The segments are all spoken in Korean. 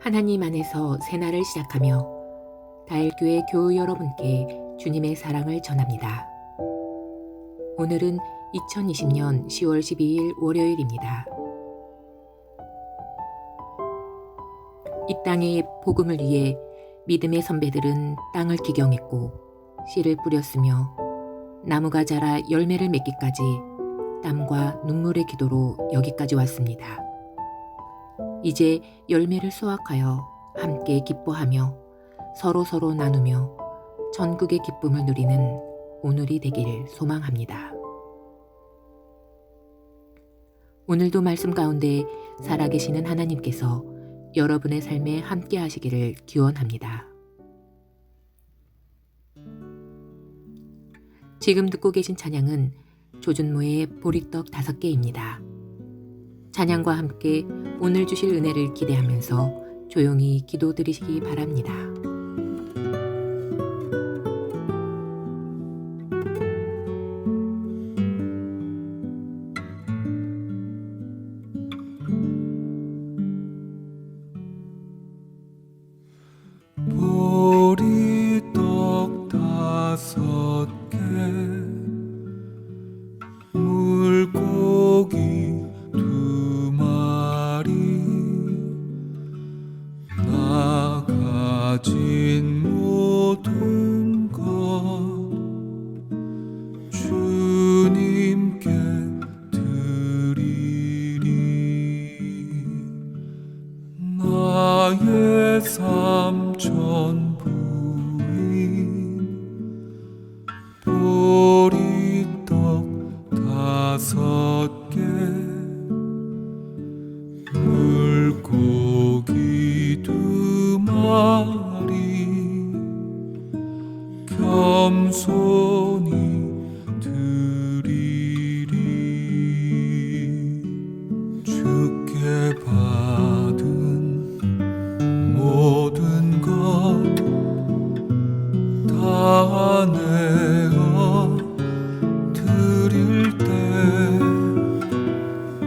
하나님 안에서 새날을 시작하며 다일교회 교우 여러분께 주님의 사랑을 전합니다. 오늘은 2020년 10월 12일 월요일입니다. 이 땅의 복음을 위해 믿음의 선배들은 땅을 기경했고 씨를 뿌렸으며 나무가 자라 열매를 맺기까지 땀과 눈물의 기도로 여기까지 왔습니다. 이제 열매를 수확하여 함께 기뻐하며 서로 나누며 전국의 기쁨을 누리는 오늘이 되길 소망합니다. 오늘도 말씀 가운데 살아계시는 하나님께서 여러분의 삶에 함께 하시기를 기원합니다. 지금 듣고 계신 찬양은 조준모의 보리떡 5개입니다. 찬양과 함께 오늘 주실 은혜를 기대하면서 조용히 기도드리시기 바랍니다. 보리떡 5개 물고기 2마리 나 가진 모든 것 주님께 드리리. 나의 삼천 부인 보리떡 5개 물고기 2마리 겸손히 드리리. 주께 받은 모든 것 다 내어 드릴 때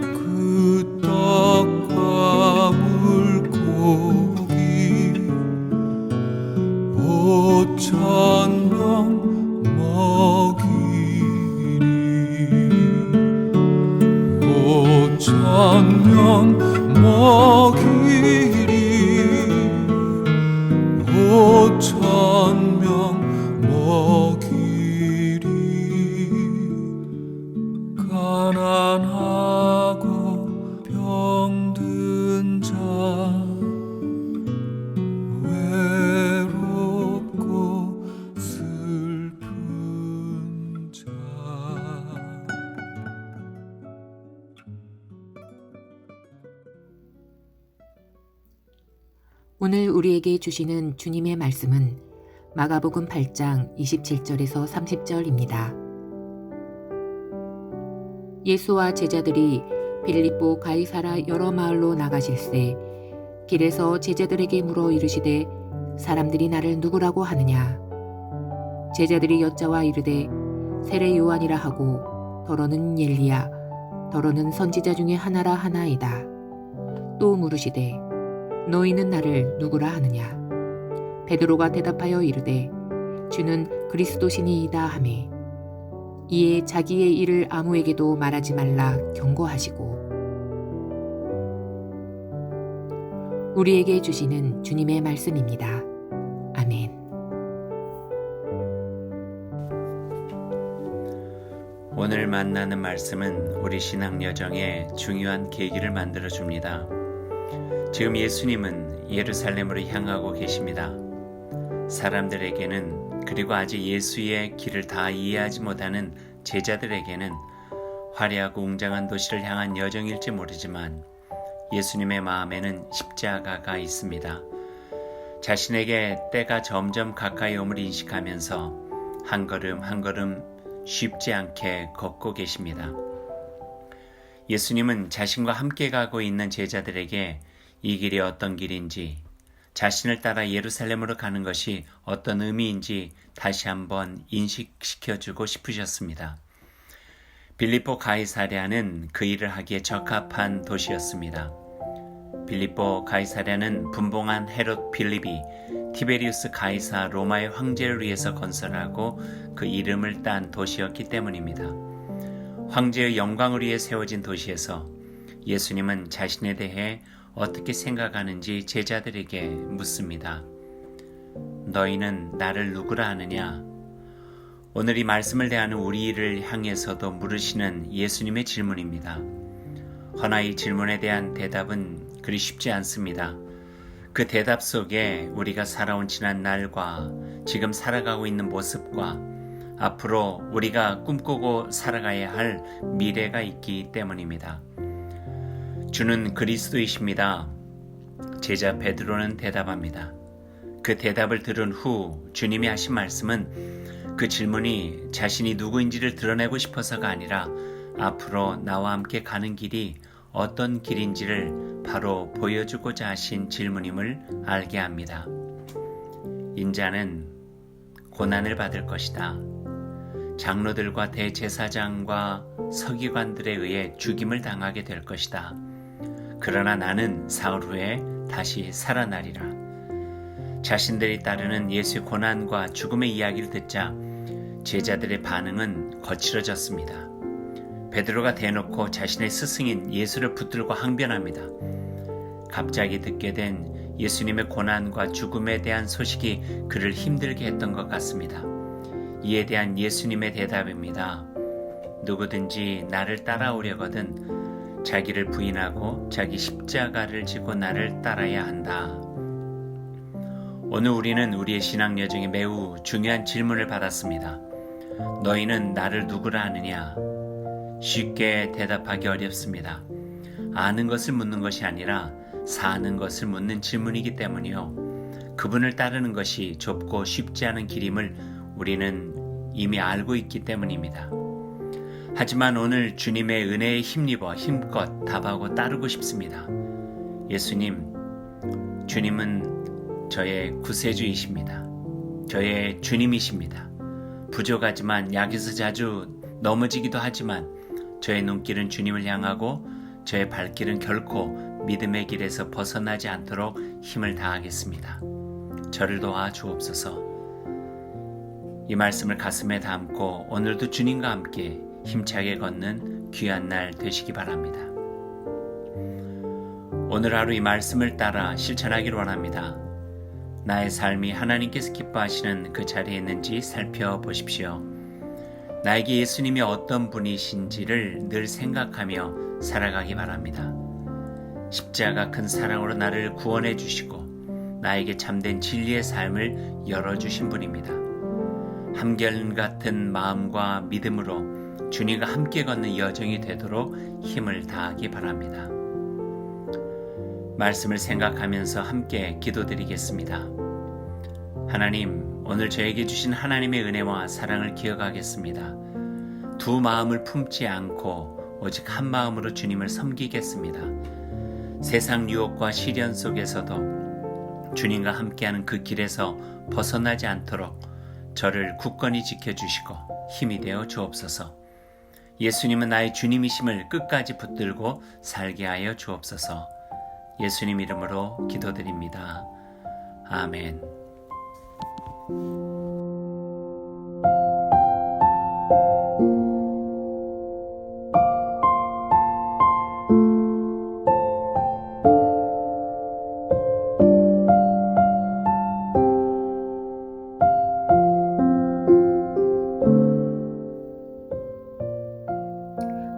그 떡과 물고기 5,000명 먹이리. 5,000명 먹이리. 5,000명 먹이리. 가난하고 병든 자 외롭고 슬픈 자. 오늘 우리에게 주시는 주님의 말씀은 마가복음 8장 27절에서 30절입니다. 예수와 제자들이 빌립보 가이사라 여러 마을로 나가실새 길에서 제자들에게 물어 이르시되 사람들이 나를 누구라고 하느냐. 제자들이 여짜와 이르되 세례 요한이라 하고 더러는 엘리야 더러는 선지자 중에 하나라 하나이다. 또 물으시되 너희는 나를 누구라 하느냐. 베드로가 대답하여 이르되 주는 그리스도시니이다 하매 이에 자기의 일을 아무에게도 말하지 말라 경고하시고. 우리에게 주시는 주님의 말씀입니다. 아멘. 오늘 만나는 말씀은 우리 신앙 여정에 중요한 계기를 만들어 줍니다. 지금 예수님은 예루살렘으로 향하고 계십니다. 사람들에게는 그리고 아직 예수의 길을 다 이해하지 못하는 제자들에게는 화려하고 웅장한 도시를 향한 여정일지 모르지만 예수님의 마음에는 십자가가 있습니다. 자신에게 때가 점점 가까이 om을 인식하면서 한 걸음 한 걸음 쉽지 않게 걷고 계십니다. 예수님은 자신과 함께 가고 있는 제자들에게 이 길이 어떤 길인지, 자신을 따라 예루살렘으로 가는 것이 어떤 의미인지 다시 한번 인식시켜주고 싶으셨습니다. 빌립보 가이사랴는 그 일을 하기에 적합한 도시였습니다. 빌립보 가이사랴는 분봉한 헤롯 빌립이 티베리우스 가이사 로마의 황제를 위해서 건설하고 그 이름을 딴 도시였기 때문입니다. 황제의 영광을 위해 세워진 도시에서 예수님은 자신에 대해 어떻게 생각하는지 제자들에게 묻습니다. 너희는 나를 누구라 하느냐? 오늘 이 말씀을 대하는 우리를 향해서도 물으시는 예수님의 질문입니다. 허나 이 질문에 대한 대답은 그리 쉽지 않습니다. 그 대답 속에 우리가 살아온 지난 날과 지금 살아가고 있는 모습과 앞으로 우리가 꿈꾸고 살아가야 할 미래가 있기 때문입니다. 주는 그리스도이십니다. 제자 베드로는 대답합니다. 그 대답을 들은 후 주님이 하신 말씀은 그 질문이 자신이 누구인지를 드러내고 싶어서가 아니라 앞으로 나와 함께 가는 길이 어떤 길인지를 바로 보여주고자 하신 질문임을 알게 합니다. 인자는 고난을 받을 것이다. 장로들과 대제사장과 서기관들에 의해 죽임을 당하게 될 것이다. 그러나 나는 사흘 후에 다시 살아나리라. 자신들이 따르는 예수의 고난과 죽음의 이야기를 듣자 제자들의 반응은 거칠어졌습니다. 베드로가 대놓고 자신의 스승인 예수를 붙들고 항변합니다. 갑자기 듣게 된 예수님의 고난과 죽음에 대한 소식이 그를 힘들게 했던 것 같습니다. 이에 대한 예수님의 대답입니다. 누구든지 나를 따라오려거든 자기를 부인하고 자기 십자가를 지고 나를 따라야 한다. 오늘 우리는 우리의 신앙 여정에 매우 중요한 질문을 받았습니다. 너희는 나를 누구라 하느냐? 쉽게 대답하기 어렵습니다. 아는 것을 묻는 것이 아니라 사는 것을 묻는 질문이기 때문이요. 그분을 따르는 것이 좁고 쉽지 않은 길임을 우리는 이미 알고 있기 때문입니다. 하지만 오늘 주님의 은혜에 힘입어 힘껏 답하고 따르고 싶습니다. 예수님, 주님은 저의 구세주이십니다. 저의 주님이십니다. 부족하지만 약에서 자주 넘어지기도 하지만 저의 눈길은 주님을 향하고 저의 발길은 결코 믿음의 길에서 벗어나지 않도록 힘을 다하겠습니다. 저를 도와 주옵소서. 이 말씀을 가슴에 담고 오늘도 주님과 함께 힘차게 걷는 귀한 날 되시기 바랍니다. 오늘 하루 이 말씀을 따라 실천하기를 원합니다. 나의 삶이 하나님께서 기뻐하시는 그 자리에 있는지 살펴보십시오. 나에게 예수님이 어떤 분이신지를 늘 생각하며 살아가기 바랍니다. 십자가 큰 사랑으로 나를 구원해 주시고 나에게 참된 진리의 삶을 열어주신 분입니다. 한결같은 마음과 믿음으로 주님과 함께 걷는 여정이 되도록 힘을 다하기 바랍니다. 말씀을 생각하면서 함께 기도드리겠습니다. 하나님, 오늘 저에게 주신 하나님의 은혜와 사랑을 기억하겠습니다. 두 마음을 품지 않고 오직 한 마음으로 주님을 섬기겠습니다. 세상 유혹과 시련 속에서도 주님과 함께하는 그 길에서 벗어나지 않도록 저를 굳건히 지켜주시고 힘이 되어 주옵소서. 예수님은 나의 주님이심을 끝까지 붙들고 살게 하여 주옵소서. 예수님 이름으로 기도드립니다. 아멘.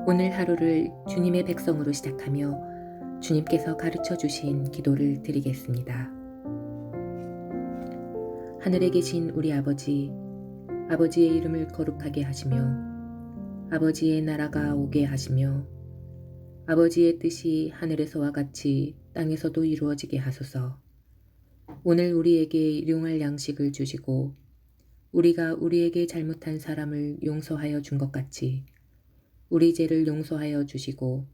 오늘 하루를 주님의 백성으로 시작하며 주님께서 가르쳐 주신 기도를 드리겠습니다. 하늘에 계신 우리 아버지, 아버지의 이름을 거룩하게 하시며 아버지의 나라가 오게 하시며 아버지의 뜻이 하늘에서와 같이 땅에서도 이루어지게 하소서. 오늘 우리에게 일용할 양식을 주시고 우리가 우리에게 잘못한 사람을 용서하여 준 것 같이 우리 죄를 용서하여 주시고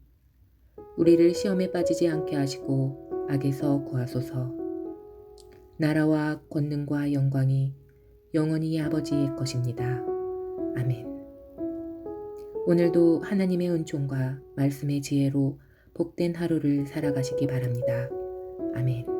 우리를 시험에 빠지지 않게 하시고 악에서 구하소서. 나라와 권능과 영광이 영원히 아버지의 것입니다. 아멘. 오늘도 하나님의 은총과 말씀의 지혜로 복된 하루를 살아가시기 바랍니다. 아멘.